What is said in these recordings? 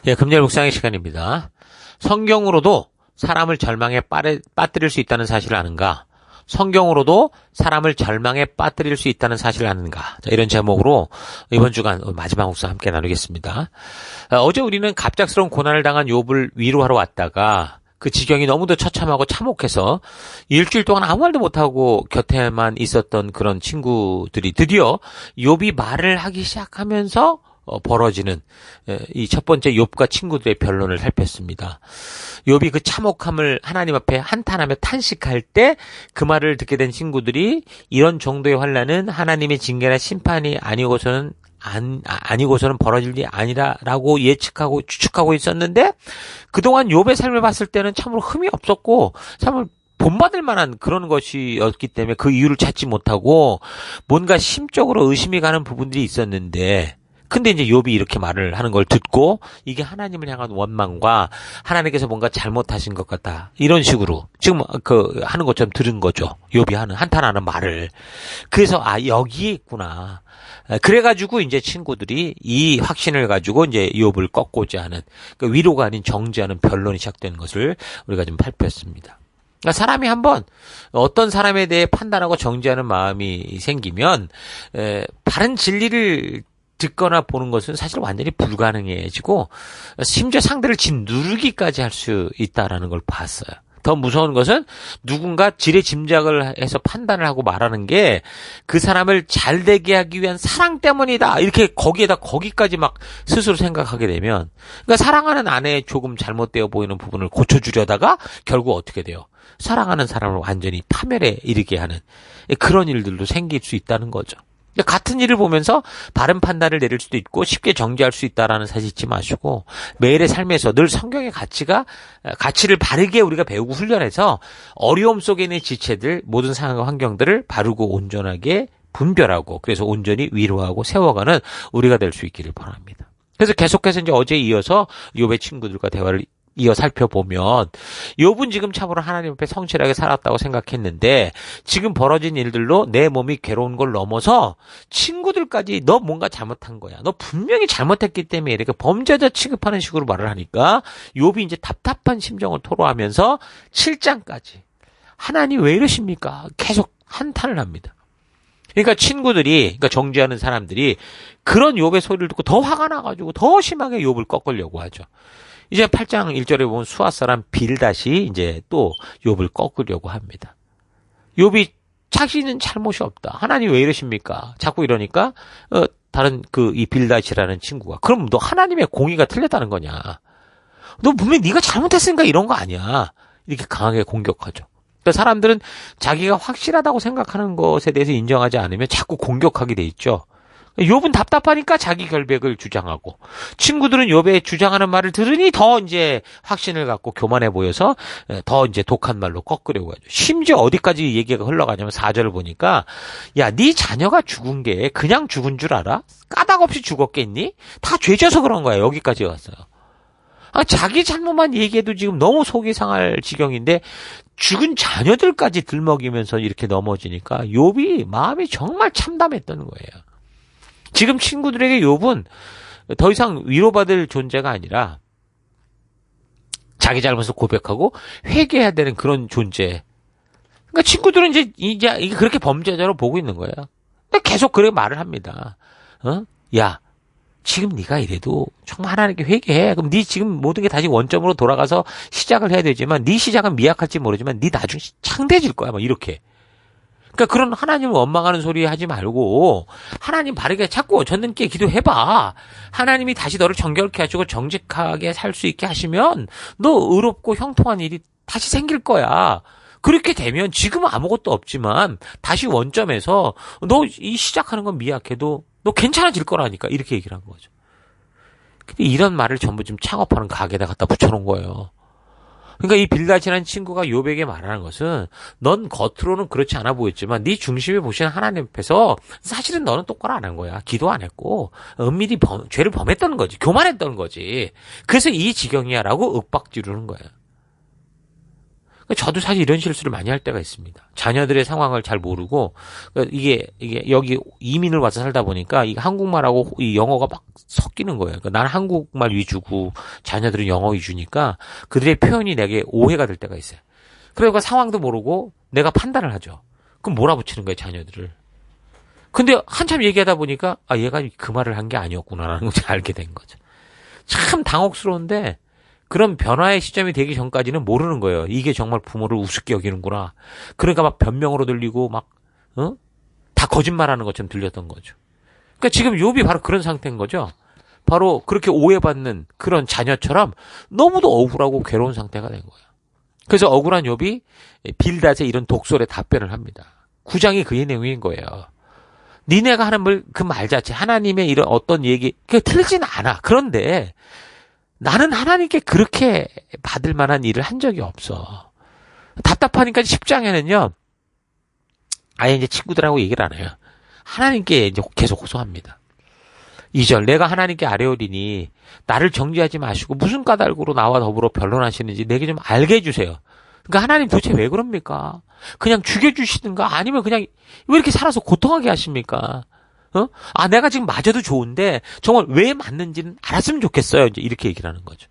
예, 금요일 묵상의 시간입니다. 성경으로도 사람을 절망에 빠뜨릴 수 있다는 사실을 아는가? 성경으로도 사람을 절망에 빠뜨릴 수 있다는 사실을 아는가? 자, 이런 제목으로 이번 주간 마지막 묵상 함께 나누겠습니다. 어제 우리는 갑작스러운 고난을 당한 욥을 위로하러 왔다가 그 지경이 너무도 처참하고 참혹해서 일주일 동안 아무 말도 못하고 곁에만 있었던 그런 친구들이 드디어 욥이 말을 하기 시작하면서 벌어지는 이 첫 번째 욥과 친구들의 변론을 살폈습니다. 욥이 그 참혹함을 하나님 앞에 한탄하며 탄식할 때 그 말을 듣게 된 친구들이 이런 정도의 환난은 하나님의 징계나 심판이 아니고서는 벌어질 일이 아니라라고 예측하고 추측하고 있었는데 그동안 욥의 삶을 봤을 때는 참으로 흠이 없었고 참으로 본받을 만한 그런 것이었기 때문에 그 이유를 찾지 못하고 뭔가 심적으로 의심이 가는 부분들이 있었는데 근데 이제 욥이 이렇게 말을 하는 걸 듣고 이게 하나님을 향한 원망과 하나님께서 뭔가 잘못하신 것 같다. 이런 식으로 지금 하는 것처럼 들은 거죠. 욥이 하는 한탄하는 말을. 그래서 여기에 있구나. 그래가지고 이제 친구들이 이 확신을 가지고 이제 욥을 꺾고자 하는 위로가 아닌 정죄하는 변론이 시작되는 것을 우리가 좀 발표했습니다. 그러니까 사람이 한번 어떤 사람에 대해 판단하고 정죄하는 마음이 생기면 바른 진리를 듣거나 보는 것은 사실 완전히 불가능해지고 심지어 상대를 짓누르기까지 할 수 있다라는 걸 봤어요. 더 무서운 것은 누군가 지레 짐작을 해서 판단을 하고 말하는 게 그 사람을 잘되게 하기 위한 사랑 때문이다. 이렇게 거기까지 막 스스로 생각하게 되면 그러니까 사랑하는 아내의 조금 잘못되어 보이는 부분을 고쳐주려다가 결국 어떻게 돼요? 사랑하는 사람을 완전히 파멸에 이르게 하는 그런 일들도 생길 수 있다는 거죠. 같은 일을 보면서 바른 판단을 내릴 수도 있고 쉽게 정죄할 수 있다라는 사실 잊지 마시고 매일의 삶에서 늘 성경의 가치를 바르게 우리가 배우고 훈련해서 어려움 속에 있는 지체들 모든 상황과 환경들을 바르고 온전하게 분별하고 그래서 온전히 위로하고 세워가는 우리가 될 수 있기를 바랍니다. 그래서 계속해서 이제 어제에 이어서 욥의 친구들과 대화를 이어 살펴보면 욥은 지금 참으로 하나님 앞에 성실하게 살았다고 생각했는데 지금 벌어진 일들로 내 몸이 괴로운 걸 넘어서 친구들까지 너 뭔가 잘못한 거야. 너 분명히 잘못했기 때문에 이렇게 범죄자 취급하는 식으로 말을 하니까 욥이 이제 답답한 심정을 토로하면서 7장까지 하나님 왜 이러십니까? 계속 한탄을 합니다. 그러니까 그러니까 정죄하는 사람들이 그런 욥의 소리를 듣고 더 화가 나가지고 더 심하게 욥을 꺾으려고 하죠. 이제 8장 1절에 보면 수아 사람 빌닷이 이제 또 욥을 꺾으려고 합니다. 욥이 자기는 잘못이 없다. 하나님 왜 이러십니까? 자꾸 이러니까 다른 이 빌닷이라는 친구가 그럼 너 하나님의 공의가 틀렸다는 거냐? 너 분명히 네가 잘못했으니까 이런 거 아니야. 이렇게 강하게 공격하죠. 그러니까 사람들은 자기가 확실하다고 생각하는 것에 대해서 인정하지 않으면 자꾸 공격하게 돼 있죠. 욥은 답답하니까 자기 결백을 주장하고 친구들은 욥의 주장하는 말을 들으니 더 이제 확신을 갖고 교만해 보여서 더 이제 독한 말로 꺾으려고 하죠. 심지어 어디까지 얘기가 흘러가냐면 4절을 보니까 야, 네 자녀가 죽은 게 그냥 죽은 줄 알아? 까닭 없이 죽었겠니? 다 죄져서 그런 거야. 여기까지 왔어요. 자기 잘못만 얘기해도 지금 너무 속이 상할 지경인데 죽은 자녀들까지 들먹이면서 이렇게 넘어지니까 욥이 마음이 정말 참담했던 거예요. 지금 친구들에게 욥은 더 이상 위로받을 존재가 아니라 자기 잘못을 고백하고 회개해야 되는 그런 존재. 그러니까 친구들은 이제 그렇게 범죄자로 보고 있는 거예요. 근데 계속 그렇게 말을 합니다. 야, 지금 네가 이래도 정말 하나님께 회개해. 그럼 네 지금 모든 게 다시 원점으로 돌아가서 시작을 해야 되지만 네 시작은 미약할지 모르지만 네 나중에 창대해질 거야. 막 이렇게. 그러니까 그런 하나님을 원망하는 소리 하지 말고 하나님 바르게 찾고 전능께 기도해봐. 하나님이 다시 너를 정결케 하시고 정직하게 살 수 있게 하시면 너 의롭고 형통한 일이 다시 생길 거야. 그렇게 되면 지금은 아무것도 없지만 다시 원점에서 너 이 시작하는 건 미약해도 너 괜찮아질 거라니까 이렇게 얘기를 한 거죠. 근데 이런 말을 전부 지금 창업하는 가게에다 갖다 붙여놓은 거예요. 그러니까 이 빌닷이라는 친구가 욥에게 말하는 것은 넌 겉으로는 그렇지 않아 보였지만 네 중심에 보시는 하나님 앞에서 사실은 너는 똑바로 안 한 거야. 기도 안 했고 은밀히 죄를 범했다는 거지. 교만했다는 거지. 그래서 이 지경이야 라고 윽박 지르는 거예요. 저도 사실 이런 실수를 많이 할 때가 있습니다. 자녀들의 상황을 잘 모르고, 이게 여기 이민을 와서 살다 보니까, 이 한국말하고 이 영어가 막 섞이는 거예요. 나는 한국말 위주고, 자녀들은 영어 위주니까, 그들의 표현이 내게 오해가 될 때가 있어요. 그러니까 상황도 모르고, 내가 판단을 하죠. 그럼 몰아붙이는 거예요, 자녀들을. 근데 한참 얘기하다 보니까, 얘가 그 말을 한 게 아니었구나라는 걸 알게 된 거죠. 참 당혹스러운데, 그런 변화의 시점이 되기 전까지는 모르는 거예요. 이게 정말 부모를 우습게 여기는구나. 그러니까 막 변명으로 들리고 다 거짓말하는 것처럼 들렸던 거죠. 그러니까 지금 욥이 바로 그런 상태인 거죠. 바로 그렇게 오해받는 그런 자녀처럼 너무도 억울하고 괴로운 상태가 된 거예요. 그래서 억울한 욥이 빌닷의 이런 독설에 답변을 합니다. 9장이 그 내용인 거예요. 니네가 하는 그 말 자체, 하나님의 이런 어떤 얘기, 그게 틀리진 않아. 그런데 나는 하나님께 그렇게 받을 만한 일을 한 적이 없어. 답답하니까 10장에는요, 아예 이제 친구들하고 얘기를 안 해요. 하나님께 이제 계속 호소합니다. 2절, 내가 하나님께 아뢰오리니 나를 정죄하지 마시고 무슨 까닭으로 나와 더불어 변론하시는지 내게 좀 알게 해주세요. 그러니까 하나님 도대체 왜 그럽니까? 그냥 죽여주시든가 아니면 그냥 왜 이렇게 살아서 고통하게 하십니까? 내가 지금 맞아도 좋은데 정말 왜 맞는지는 알았으면 좋겠어요. 이제 이렇게 얘기를 하는 거죠.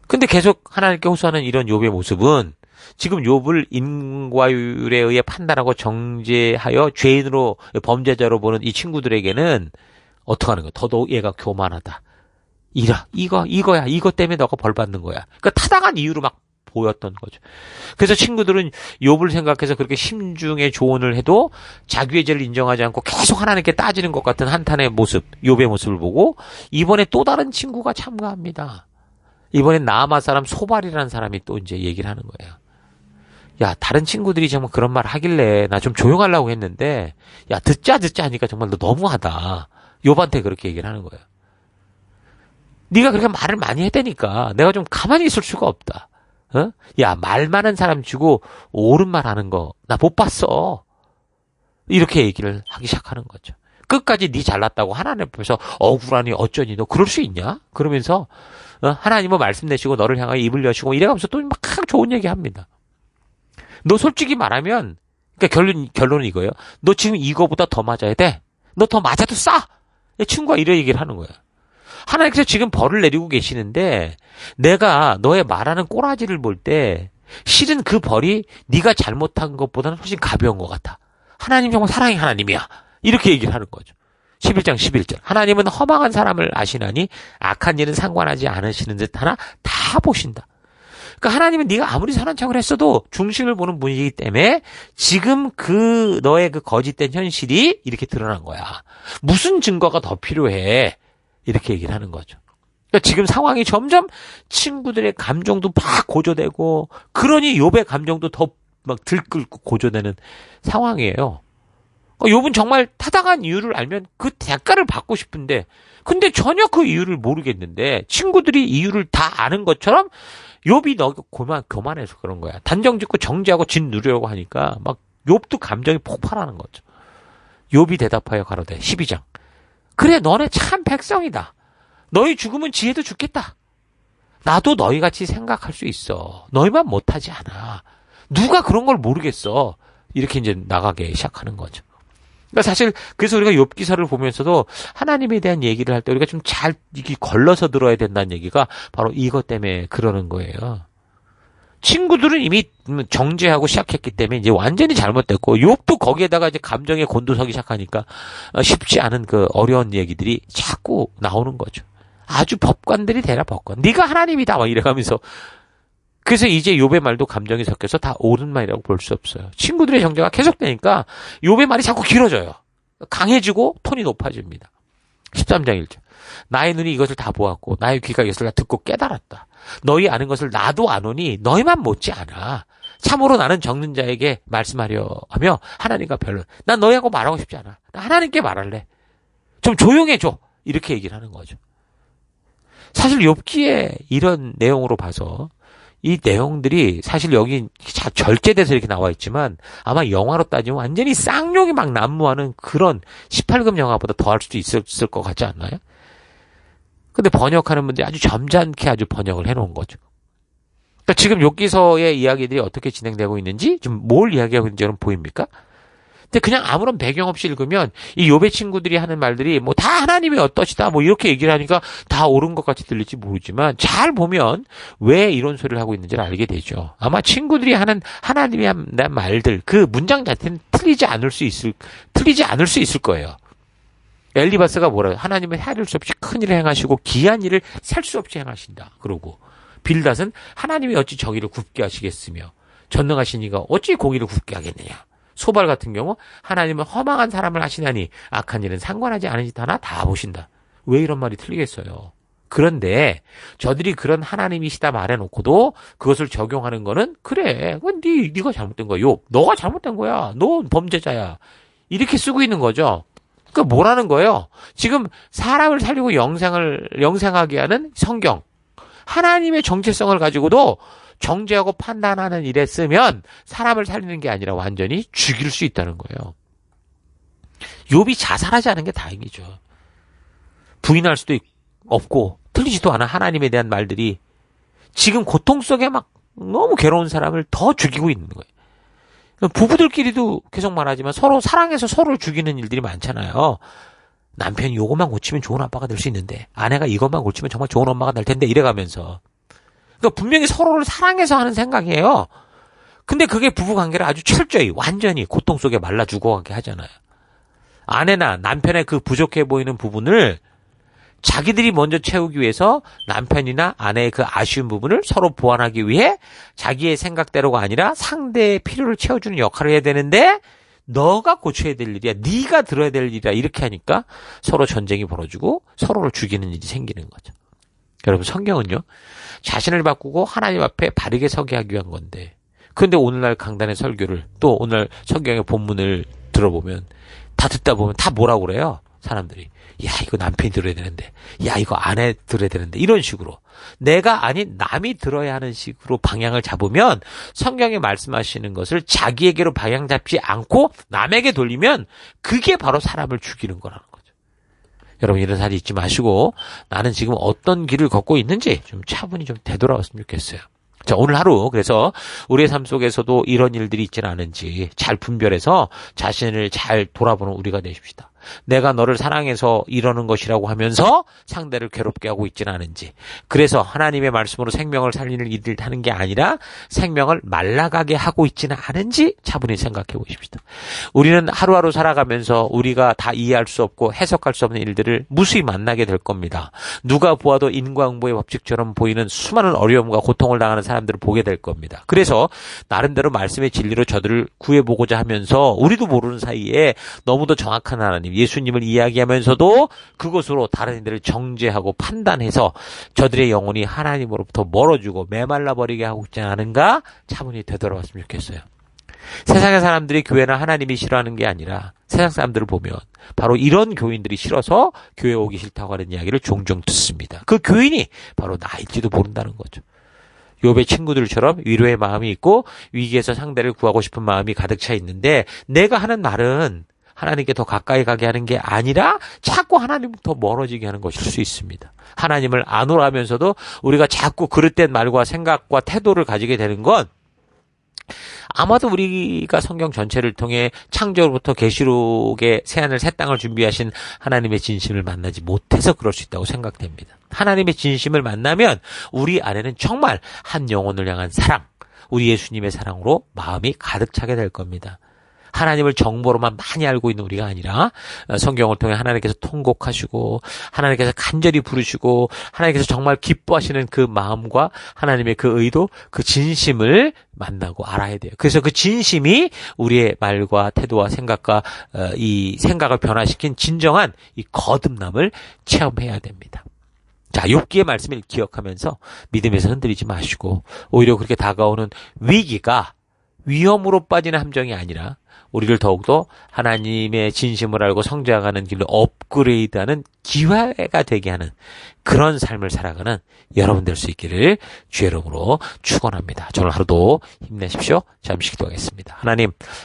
근데 계속 하나님께 호소하는 이런 욥의 모습은 지금 욥을 인과율에 의해 판단하고 정죄하여 죄인으로 범죄자로 보는 이 친구들에게는 어떻게 하는 거야? 더더욱 얘가 교만하다. 이거야. 이것 때문에 너가 벌 받는 거야. 그러니까 타당한 이유로 막 보였던 거죠. 그래서 친구들은 욥을 생각해서 그렇게 심중의 조언을 해도 자기의 죄를 인정하지 않고 계속 하나님께 따지는 것 같은 한탄의 모습, 욥의 모습을 보고 이번에 또 다른 친구가 참가합니다. 이번엔 나아마 사람 소발이라는 사람이 또 이제 얘기를 하는 거예요. 야, 다른 친구들이 정말 그런 말 하길래 나 좀 조용하려고 했는데 야, 듣자 하니까 정말 너 너무하다. 욥한테 그렇게 얘기를 하는 거예요. 네가 그렇게 말을 많이 했다니까 내가 좀 가만히 있을 수가 없다. 야, 말 많은 사람 주고 옳은 말 하는 거 나 못 봤어. 이렇게 얘기를 하기 시작하는 거죠. 끝까지 네 잘났다고 하나님 앞에서 억울하니 어쩌니 너 그럴 수 있냐? 그러면서 하나님은 말씀 내시고 너를 향하여 입을 여시고 이래가면서 또 막 좋은 얘기 합니다. 너 솔직히 말하면 그러니까 결론은 이거예요. 너 지금 이거보다 더 맞아야 돼. 너 더 맞아도 싸. 친구가 이런 얘기를 하는 거예요. 하나님께서 지금 벌을 내리고 계시는데 내가 너의 말하는 꼬라지를 볼 때 실은 그 벌이 네가 잘못한 것보다는 훨씬 가벼운 것 같아. 하나님 정말 사랑의 하나님이야. 이렇게 얘기를 하는 거죠. 11장 11절. 하나님은 허망한 사람을 아시나니 악한 일은 상관하지 않으시는 듯 하나 다 보신다. 그러니까 하나님은 네가 아무리 선한 척을 했어도 중심을 보는 분이기 때문에 지금 너의 그 거짓된 현실이 이렇게 드러난 거야. 무슨 증거가 더 필요해? 이렇게 얘기를 하는 거죠. 그러니까 지금 상황이 점점 친구들의 감정도 막 고조되고 그러니 욥의 감정도 더 막 들끓고 고조되는 상황이에요. 그러니까 욥은 정말 타당한 이유를 알면 그 대가를 받고 싶은데 근데 전혀 그 이유를 모르겠는데 친구들이 이유를 다 아는 것처럼 욥이 너무 교만해서 그런 거야. 단정 짓고 정죄하고 진 누리려고 하니까 막 욥도 감정이 폭발하는 거죠. 욥이 대답하여 가로되 12장. 그래 너네 참 백성이다. 너희 죽으면 지혜도 죽겠다. 나도 너희같이 생각할 수 있어. 너희만 못하지 않아. 누가 그런 걸 모르겠어. 이렇게 이제 나가게 시작하는 거죠. 그러니까 사실 그래서 우리가 욥 기사를 보면서도 하나님에 대한 얘기를 할 때 우리가 좀 잘 이게 걸러서 들어야 된다는 얘기가 바로 이것 때문에 그러는 거예요. 친구들은 이미 정죄하고 시작했기 때문에 이제 완전히 잘못됐고 욥도 거기에다가 이제 감정에 곤두서기 시작하니까 쉽지 않은 그 어려운 얘기들이 자꾸 나오는 거죠. 아주 법관들이 되라 법관. 네가 하나님이다 막 이래가면서 그래서 이제 욥의 말도 감정이 섞여서 다 옳은 말이라고 볼 수 없어요. 친구들의 정죄가 계속되니까 욥의 말이 자꾸 길어져요. 강해지고 톤이 높아집니다. 13장 1절. 나의 눈이 이것을 다 보았고 나의 귀가 이것을 다 듣고 깨달았다. 너희 아는 것을 나도 아노니 너희만 못지 않아. 참으로 나는 적는 자에게 말씀하려 하며 하나님과 변론. 난 너희하고 말하고 싶지 않아. 나 하나님께 말할래. 좀 조용해줘. 이렇게 얘기를 하는 거죠. 사실 욥기의 이런 내용으로 봐서 이 내용들이 사실 여기 절제돼서 이렇게 나와 있지만 아마 영화로 따지면 완전히 쌍욕이 막 난무하는 그런 18금 영화보다 더 할 수도 있을 것 같지 않나요? 근데 번역하는 분들이 아주 점잖게 아주 번역을 해놓은 거죠. 그러니까 지금 욥기서의 이야기들이 어떻게 진행되고 있는지, 지금 뭘 이야기하고 있는지 여러분 보입니까? 근데 그냥 아무런 배경 없이 읽으면 이 욥의 친구들이 하는 말들이 뭐 다 하나님이 어떠시다 뭐 이렇게 얘기를 하니까 다 옳은 것 같이 들릴지 모르지만 잘 보면 왜 이런 소리를 하고 있는지를 알게 되죠. 아마 친구들이 하는 하나님이 한 말들, 그 문장 자체는 틀리지 않을 수 있을 거예요. 엘리바스가 뭐라요? 하나님은 헤아릴 수 없이 큰 일을 행하시고 기한 일을 셀 수 없이 행하신다. 그러고 빌닷은 하나님이 어찌 저기를 굽게 하시겠으며 전능하신 이가 어찌 공의를 굽게 하겠느냐. 소발 같은 경우 하나님은 허망한 사람을 하시나니 악한 일은 상관하지 않은 짓 하나 다 보신다. 왜 이런 말이 틀리겠어요? 그런데 저들이 그런 하나님이시다 말해놓고도 그것을 적용하는 거는 그래. 그건 네가 잘못된 거야. 너가 잘못된 거야. 너 범죄자야. 이렇게 쓰고 있는 거죠. 그러니까 뭐라는 거예요? 지금 사람을 살리고 영생하게 하는 성경. 하나님의 정체성을 가지고도 정죄하고 판단하는 일에 쓰면 사람을 살리는 게 아니라 완전히 죽일 수 있다는 거예요. 욥이 자살하지 않은 게 다행이죠. 부인할 수도 없고 틀리지도 않아 하나님에 대한 말들이 지금 고통 속에 막 너무 괴로운 사람을 더 죽이고 있는 거예요. 부부들끼리도 계속 말하지만 서로 사랑해서 서로를 죽이는 일들이 많잖아요. 남편이 이것만 고치면 좋은 아빠가 될 수 있는데 아내가 이것만 고치면 정말 좋은 엄마가 될 텐데 이래가면서 그러니까 분명히 서로를 사랑해서 하는 생각이에요. 근데 그게 부부관계를 아주 철저히 완전히 고통 속에 말라 죽어가게 하잖아요. 아내나 남편의 그 부족해 보이는 부분을 자기들이 먼저 채우기 위해서 남편이나 아내의 그 아쉬운 부분을 서로 보완하기 위해 자기의 생각대로가 아니라 상대의 필요를 채워주는 역할을 해야 되는데 너가 고쳐야 될 일이야. 네가 들어야 될 일이야. 이렇게 하니까 서로 전쟁이 벌어지고 서로를 죽이는 일이 생기는 거죠. 여러분 성경은요. 자신을 바꾸고 하나님 앞에 바르게 서게 하기 위한 건데 그런데 오늘날 강단의 설교를 또 오늘 성경의 본문을 들어보면 다 듣다 보면 다 뭐라고 그래요? 사람들이. 야 이거 남편이 들어야 되는데 야 이거 아내 들어야 되는데 이런 식으로 내가 아닌 남이 들어야 하는 식으로 방향을 잡으면 성경에 말씀하시는 것을 자기에게로 방향 잡지 않고 남에게 돌리면 그게 바로 사람을 죽이는 거라는 거죠. 여러분 이런 사실 잊지 마시고 나는 지금 어떤 길을 걷고 있는지 좀 차분히 좀 되돌아왔으면 좋겠어요. 자, 오늘 하루 그래서 우리의 삶 속에서도 이런 일들이 있지는 않은지 잘 분별해서 자신을 잘 돌아보는 우리가 되십시다. 내가 너를 사랑해서 이러는 것이라고 하면서 상대를 괴롭게 하고 있지는 않은지 그래서 하나님의 말씀으로 생명을 살리는 일을 하는 게 아니라 생명을 말라가게 하고 있지는 않은지 차분히 생각해 보십시다. 우리는 하루하루 살아가면서 우리가 다 이해할 수 없고 해석할 수 없는 일들을 무수히 만나게 될 겁니다. 누가 보아도 인과응보의 법칙처럼 보이는 수많은 어려움과 고통을 당하는 사람들을 보게 될 겁니다. 그래서 나름대로 말씀의 진리로 저들을 구해보고자 하면서 우리도 모르는 사이에 너무도 정확한 하나님 예수님을 이야기하면서도 그것으로 다른 이들을 정죄하고 판단해서 저들의 영혼이 하나님으로부터 멀어지고 메말라 버리게 하고 있지 않은가 차분히 되돌아왔으면 좋겠어요. 세상의 사람들이 교회나 하나님이 싫어하는 게 아니라 세상 사람들을 보면 바로 이런 교인들이 싫어서 교회 오기 싫다고 하는 이야기를 종종 듣습니다. 그 교인이 바로 나일지도 모른다는 거죠. 욥의 친구들처럼 위로의 마음이 있고 위기에서 상대를 구하고 싶은 마음이 가득 차 있는데 내가 하는 말은 하나님께 더 가까이 가게 하는 게 아니라 자꾸 하나님부터 멀어지게 하는 것일 수 있습니다. 하나님을 안오라면서도 우리가 자꾸 그릇된 말과 생각과 태도를 가지게 되는 건 아마도 우리가 성경 전체를 통해 창조로부터 계시록의 새하늘 새 땅을 준비하신 하나님의 진심을 만나지 못해서 그럴 수 있다고 생각됩니다. 하나님의 진심을 만나면 우리 안에는 정말 한 영혼을 향한 사랑, 우리 예수님의 사랑으로 마음이 가득 차게 될 겁니다. 하나님을 정보로만 많이 알고 있는 우리가 아니라 성경을 통해 하나님께서 통곡하시고 하나님께서 간절히 부르시고 하나님께서 정말 기뻐하시는 그 마음과 하나님의 그 의도, 그 진심을 만나고 알아야 돼요. 그래서 그 진심이 우리의 말과 태도와 생각과 이 생각을 변화시킨 진정한 이 거듭남을 체험해야 됩니다. 자, 욥기의 말씀을 기억하면서 믿음에서 흔들리지 마시고 오히려 그렇게 다가오는 위기가 위험으로 빠지는 함정이 아니라 우리를 더욱더 하나님의 진심을 알고 성장하는 길로 업그레이드하는 기회가 되게 하는 그런 삶을 살아가는 여러분 될 수 있기를 주의 이름으로 축원합니다. 오늘 하루도 힘내십시오. 잠시 기도하겠습니다.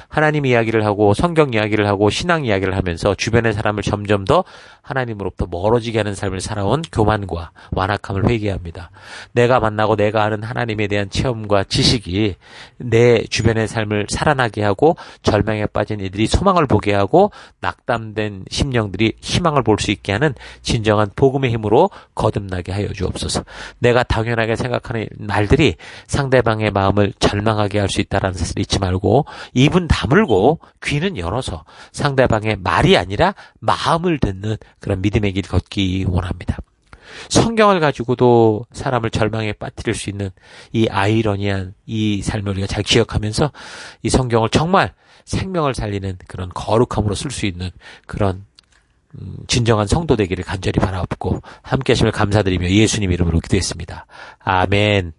하나님 이야기를 하고 성경 이야기를 하고 신앙 이야기를 하면서 주변의 사람을 점점 더 하나님으로부터 멀어지게 하는 삶을 살아온 교만과 완악함을 회개합니다. 내가 만나고 내가 아는 하나님에 대한 체험과 지식이 내 주변의 삶을 살아나게 하고 절망에 빠진 이들이 소망을 보게 하고 낙담된 심령들이 희망을 볼 수 있게 하는 진정한 복음의 힘으로 거듭나게 하여 주옵소서. 내가 당연하게 생각하는 말들이 상대방의 마음을 절망하게 할 수 있다는 사실을 잊지 말고 입은 다물고 귀는 열어서 상대방의 말이 아니라 마음을 듣는 그런 믿음의 길 걷기 원합니다. 성경을 가지고도 사람을 절망에 빠뜨릴 수 있는 이 아이러니한 이 삶을 우리가 잘 기억하면서 이 성경을 정말 생명을 살리는 그런 거룩함으로 쓸 수 있는 그런 진정한 성도 되기를 간절히 바라옵고 함께 하심을 감사드리며 예수님 이름으로 기도했습니다. 아멘.